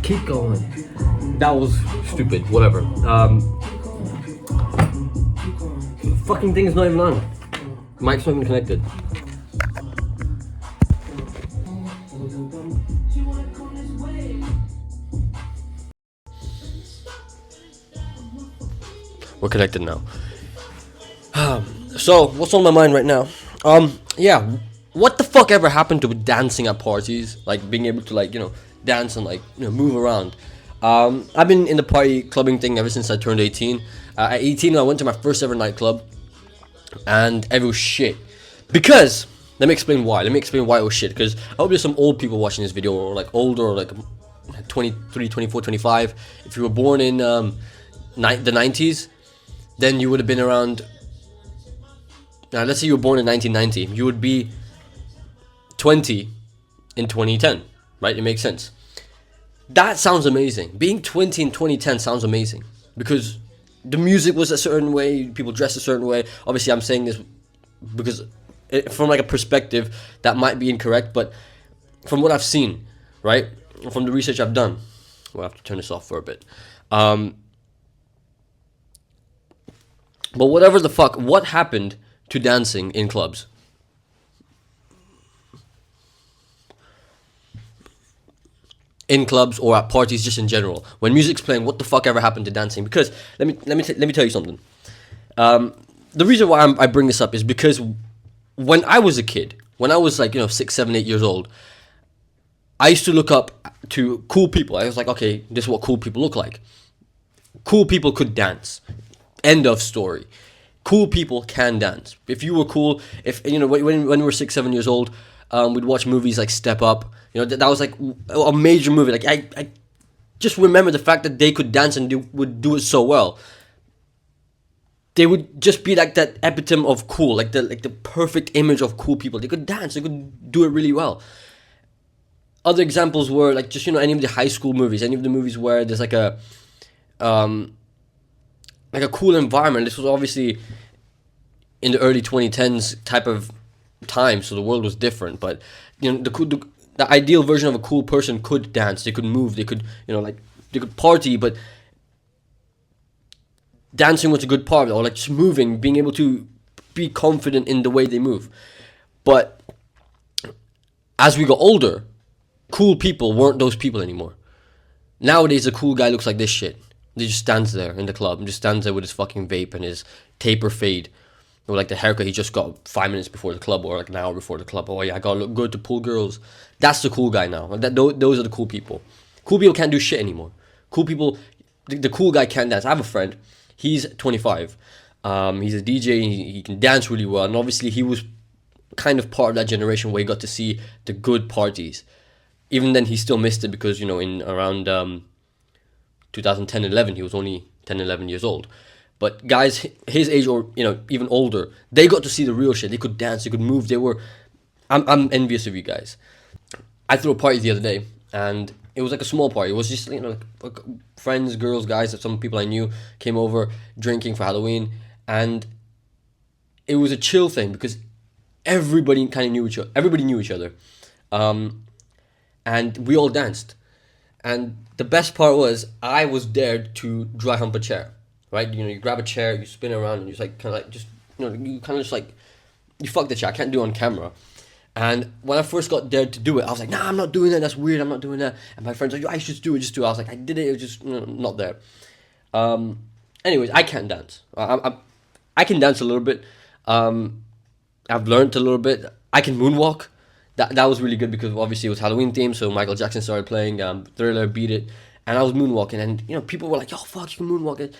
Keep going. That was stupid. Whatever. Fucking thing's not even on. Mic's not even connected. We're connected now. So, what's on my mind right now? Yeah, what the fuck ever happened to dancing at parties? Like, being able to, like, dance and, like, move around. I've been in the party clubbing thing ever since I turned 18. At 18, I went to my first ever nightclub, and it was shit. Because, let me explain why. Let me explain why it was shit. Because I hope there's some old people watching this video, or, like, older, or, like, 23, 24, 25. If you were born in, the 90s, then you would have been around. Now, let's say you were born in 1990. You would be 20 in 2010, right? It makes sense. That sounds amazing. Being 20 in 2010 sounds amazing because the music was a certain way, people dressed a certain way. Obviously, I'm saying this because from like a perspective that might be incorrect, but from what I've seen, right? From the research I've done, we'll have to turn this off for a bit. But whatever the fuck, what happened to dancing in clubs? In clubs or at parties, just in general. When music's playing, what the fuck ever happened to dancing? Because let me tell you something. The reason why I bring this up is because when I was a kid, when I was like 6, 7, 8 years old, I used to look up to cool people. I was like, okay, this is what cool people look like. Cool people could dance. End of story. Cool people can dance. If you were cool, when we were 6, 7 years old, we'd watch movies like Step Up. That was like a major movie. Like I just remember the fact that they could dance and would do it so well. They would just be like that epitome of cool, like the perfect image of cool people. They could dance. They could do it really well. Other examples were like just any of the high school movies, any of the movies where there's like a cool environment. This was obviously in the early 2010s type of time, so the world was different. But the ideal version of a cool person could dance. They could move. They could they could party. But dancing was a good part, or like just moving, being able to be confident in the way they move. But as we got older, cool people weren't those people anymore. Nowadays, a cool guy looks like this shit. He just stands there in the club and just stands there with his fucking vape and his taper fade. Or like the haircut he just got 5 minutes before the club or like an hour before the club. Oh yeah, I gotta look good to pull girls. That's the cool guy now. Those are the cool people. Cool people can't do shit anymore. Cool people, the cool guy can't dance. I have a friend. He's 25. He's a DJ. He can dance really well. And obviously he was kind of part of that generation where he got to see the good parties. Even then he still missed it because, in around 2010, 11, he was only 10, 11 years old. But guys his age or, even older, they got to see the real shit. They could dance, they could move, I'm envious of you guys. I threw a party the other day, and it was like a small party. It was just, like friends, girls, guys, some people I knew came over drinking for Halloween, and it was a chill thing because everybody kind of knew each other. Everybody knew each other. And we all danced. And the best part was I was dared to dry hump a chair, right? You grab a chair, you spin around, and you just like kind of like just you kind of just like you fuck the chair. I can't do it on camera. And when I first got dared to do it, I was like, nah, I'm not doing that. That's weird. I'm not doing that. And my friends were like, I should do it. Just do it. I was like, I did it. It was just not there. Anyways, I can't dance. I can dance a little bit. I've learned a little bit. I can moonwalk. That was really good because obviously it was Halloween themed, so Michael Jackson started playing Thriller, Beat It, and I was moonwalking, and people were like, yo, fuck, you can moonwalk.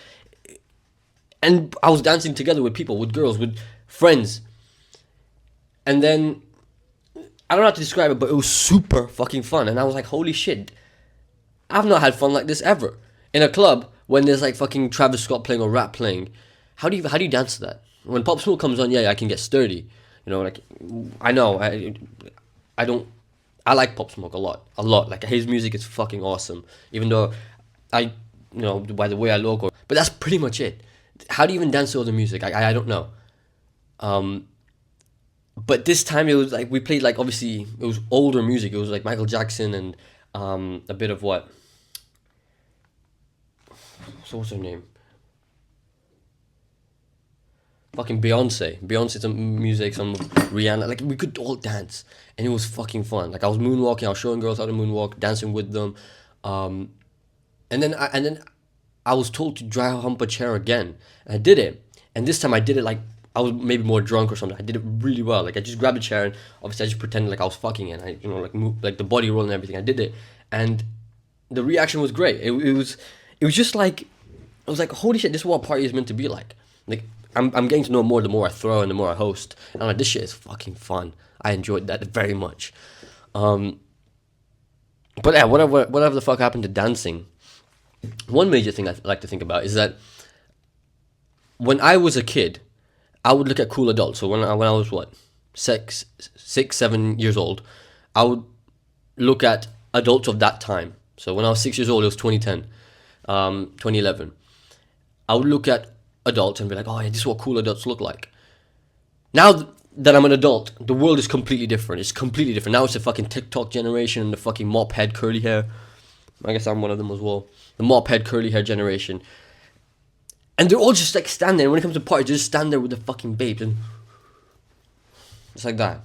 And I was dancing together with people, with girls, with friends. And then, I don't know how to describe it, but it was super fucking fun, and I was like, holy shit, I've not had fun like this ever. In a club, when there's like fucking Travis Scott playing or rap playing, how do you dance to that? When Pop Smoke comes on, yeah, I can get sturdy. I know, I like Pop Smoke a lot. Like, his music is fucking awesome. Even though by the way I look, but that's pretty much it. How do you even dance to other music? I don't know. But this time it was like, we played like, obviously, it was older music. It was like Michael Jackson and a bit of what? So what's her name? Fucking Beyonce. Beyonce, some music, some Rihanna. Like, we could all dance. And it was fucking fun. Like, I was moonwalking, I was showing girls how to moonwalk, dancing with them. Um, and then I was told to dry hump a chair again. And I did it. And this time I did it like I was maybe more drunk or something. I did it really well. Like, I just grabbed a chair and obviously I just pretended like I was fucking it. And I, like moved, like the body roll and everything. I did it. And the reaction was great. It was just like, I was like, holy shit, this is what a party is meant to be like. Like, I'm getting to know more the more I throw and the more I host. And I'm like, this shit is fucking fun. I enjoyed that very much. But yeah, whatever the fuck happened to dancing. One major thing I like to think about is that when I was a kid, I would look at cool adults. So when I was what, 7 years old, I would look at adults of that time. So when I was 6 years old, it was 2010, 2011. I would look at adults and be like, oh yeah, this is what cool adults look like. Now that I'm an adult, the world is completely different. It's completely different. Now it's the fucking TikTok generation and the fucking mop head curly hair. I guess I'm one of them as well. The mop head curly hair generation. And they're all just like standing there. When it comes to parties, they just stand there with the fucking babes and it's like that.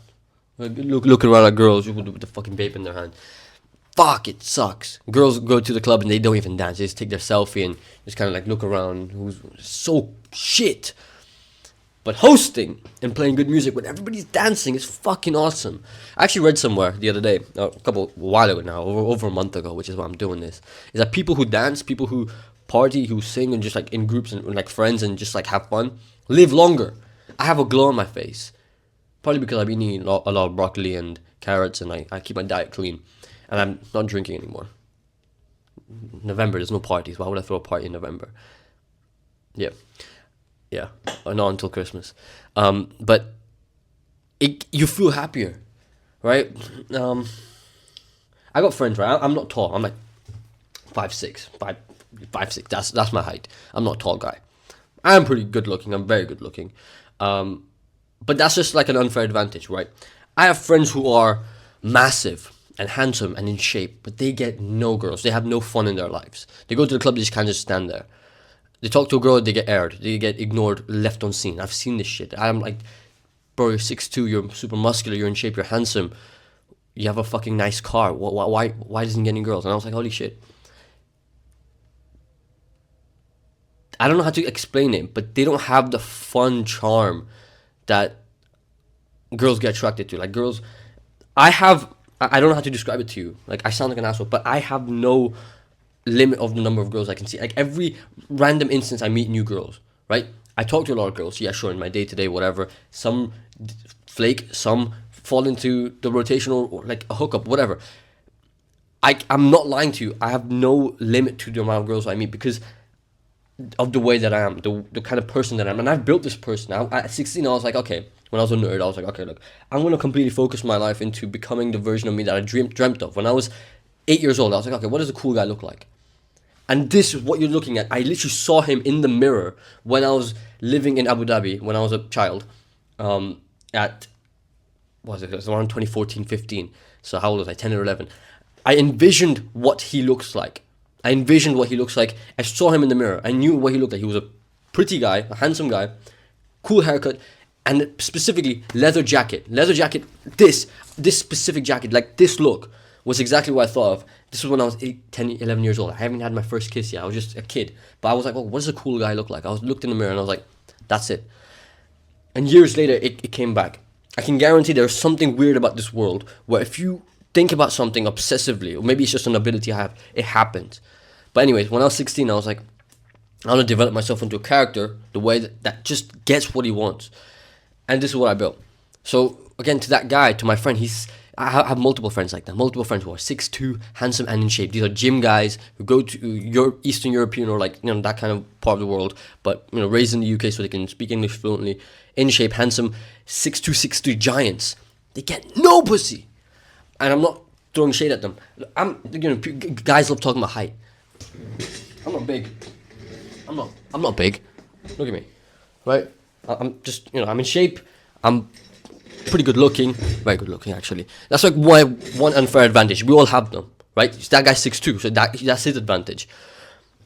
Looking around at girls with the fucking babe in their hand. Fuck, it sucks. Girls go to the club and they don't even dance. They just take their selfie and just kind of like look around. Who's so shit. But hosting and playing good music when everybody's dancing is fucking awesome. I actually read somewhere the other day, a while ago now, over a month ago, which is why I'm doing this, is that people who dance, people who party, who sing and just like in groups and like friends and just like have fun, live longer. I have a glow on my face. Probably because I've been eating a lot of broccoli and carrots and I keep my diet clean. And I'm not drinking anymore. November, there's no parties. Why would I throw a party in November? Yeah. Not until Christmas. But you feel happier, right? I got friends, right? I'm not tall. I'm like 5'6", 5'6". That's my height. I'm not a tall guy. I'm pretty good looking. I'm very good looking. But that's just like an unfair advantage, right? I have friends who are massive and handsome and in shape, but they get no girls. They have no fun in their lives. They go to the club, they just kind of stand there. They talk to a girl, they get aired. They get ignored, left unseen. I've seen this shit. I'm like, bro, you're 6'2", you're super muscular, you're in shape, you're handsome. You have a fucking nice car. Why doesn't he get any girls? And I was like, holy shit. I don't know how to explain it, but they don't have the fun charm that girls get attracted to. Like, girls, I don't know how to describe it to you. Like, I sound like an asshole, but I have no limit of the number of girls I can see. Like, every random instance I meet new girls, right? I talk to a lot of girls, yeah, sure, in my day-to-day, whatever. Some flake, some fall into the rotational, or like a hookup, whatever. I'm not lying to you. I have no limit to the amount of girls I meet because of the way that I am, the kind of person that I am. And I've built this person. At 16, I was like, okay, when I was a nerd, I was like, okay, look, I'm going to completely focus my life into becoming the version of me that I dreamt of. When I was 8 years old, I was like, okay, what does a cool guy look like? And this is what you're looking at. I literally saw him in the mirror when I was living in Abu Dhabi, when I was a child, it was around 2014, 15. So how old was I? 10 or 11. I envisioned what he looks like. I saw him in the mirror. I knew what he looked like. He was a pretty guy, a handsome guy, cool haircut, and specifically leather jacket. This specific jacket, like this look, was exactly what I thought of. This was when I was 8, 10, 11 years old. I haven't had my first kiss yet. I was just a kid. But I was like, oh, what does a cool guy look like? I looked in the mirror and I was like, that's it. And years later, it came back. I can guarantee there's something weird about this world where if you think about something obsessively, or maybe it's just an ability I have, it happens. But anyways, when I was 16, I was like, I want to develop myself into a character the way that just gets what he wants. And this is what I built. So again, to that guy, to my friend, I have multiple friends like that. Multiple friends who are 6'2", handsome and in shape. These are gym guys who go to Eastern European or like, that kind of part of the world, but raised in the UK so they can speak English fluently, in shape, handsome, 6'2", 6'3" giants. They get no pussy. And I'm not throwing shade at them. Guys love talking about height. I'm not big. I'm not big. Look at me, right? I'm just, I'm in shape. I'm pretty good looking, very good looking actually. That's like one unfair advantage. We all have them, right? That guy's 6'2", so that's his advantage.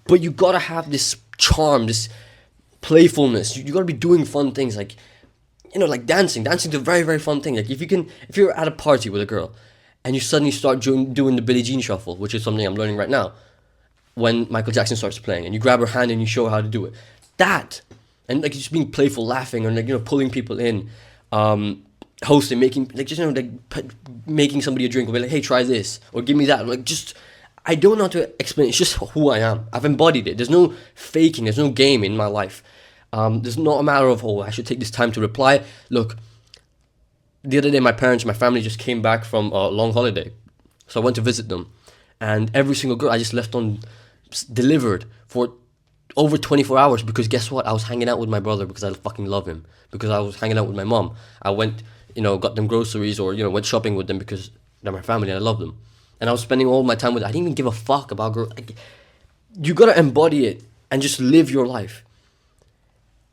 But you gotta have this charm, this playfulness. You gotta be doing fun things, like, you know, like dancing. Dancing's a very, very fun thing. Like, if you're at a party with a girl, and you suddenly start doing the Billie Jean shuffle, which is something I'm learning right now, when Michael Jackson starts playing, and you grab her hand and you show her how to do it. That, and like just being playful, laughing, or like, you know, pulling people in, hosting, making, like, just, you know, like making somebody a drink, or be like, hey, try this, or give me that. Like, just, I don't know how to explain. It's just who I am. I've embodied it. There's no faking. There's no game in my life. There's not a matter of, oh, I should take this time to reply. Look, the other day, my family just came back from a long holiday, so I went to visit them, and every single girl I just left on delivered for over 24 hours, because guess what? I was hanging out with my brother because I fucking love him. Because I was hanging out with my mom. I went, you know, got them groceries, or, you know, went shopping with them because they're my family and I love them. And I was spending all my time with them. I didn't even give a fuck about girls. Like, you gotta embody it and just live your life.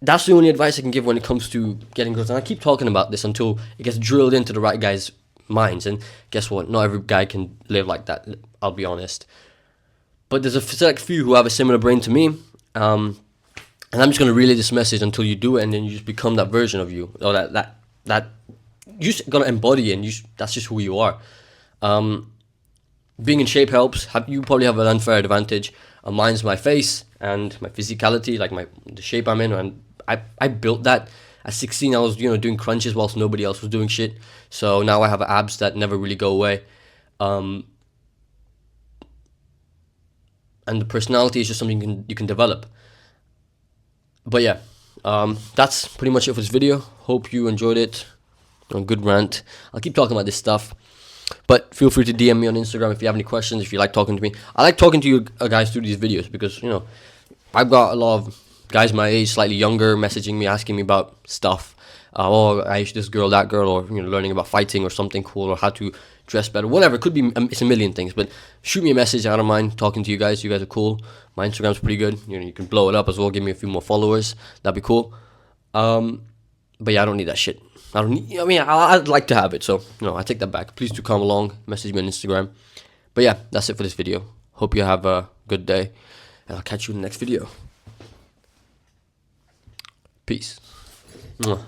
That's the only advice I can give when it comes to getting girls. And I keep talking about this until it gets drilled into the right guys' minds. And guess what? Not every guy can live like that, I'll be honest. But there's a select few who have a similar brain to me. And I'm just gonna relay this message until you do it, and then you just become that version of you, or that you just gotta embody it, and that's just who you are. Being in shape helps. You probably have an unfair advantage. Mine's my face and my physicality, like the shape I'm in, and I built that. At 16, I was, you know, doing crunches whilst nobody else was doing shit. So now I have abs that never really go away. And the personality is just something you can develop. But yeah, that's pretty much it for this video. Hope you enjoyed it. A good rant. I'll keep talking about this stuff, but feel free to DM me on Instagram if you have any questions, if you like talking to me. I like talking to you guys through these videos because, you know, I've got a lot of guys my age, slightly younger, messaging me, asking me about stuff. Oh, I used this girl, that girl, or, you know, learning about fighting or something cool, or how to dress better, whatever. It could be, it's a million things, but shoot me a message. I don't mind talking to you guys. You guys are cool. My Instagram's pretty good. You know, you can blow it up as well. Give me a few more followers. That'd be cool. But yeah, I don't need that shit. I don't need, I mean, I'd like to have it, so, you know, I take that back. Please do come along, message me on Instagram. But yeah, that's it for this video. Hope you have a good day, and I'll catch you in the next video. Peace. Mwah.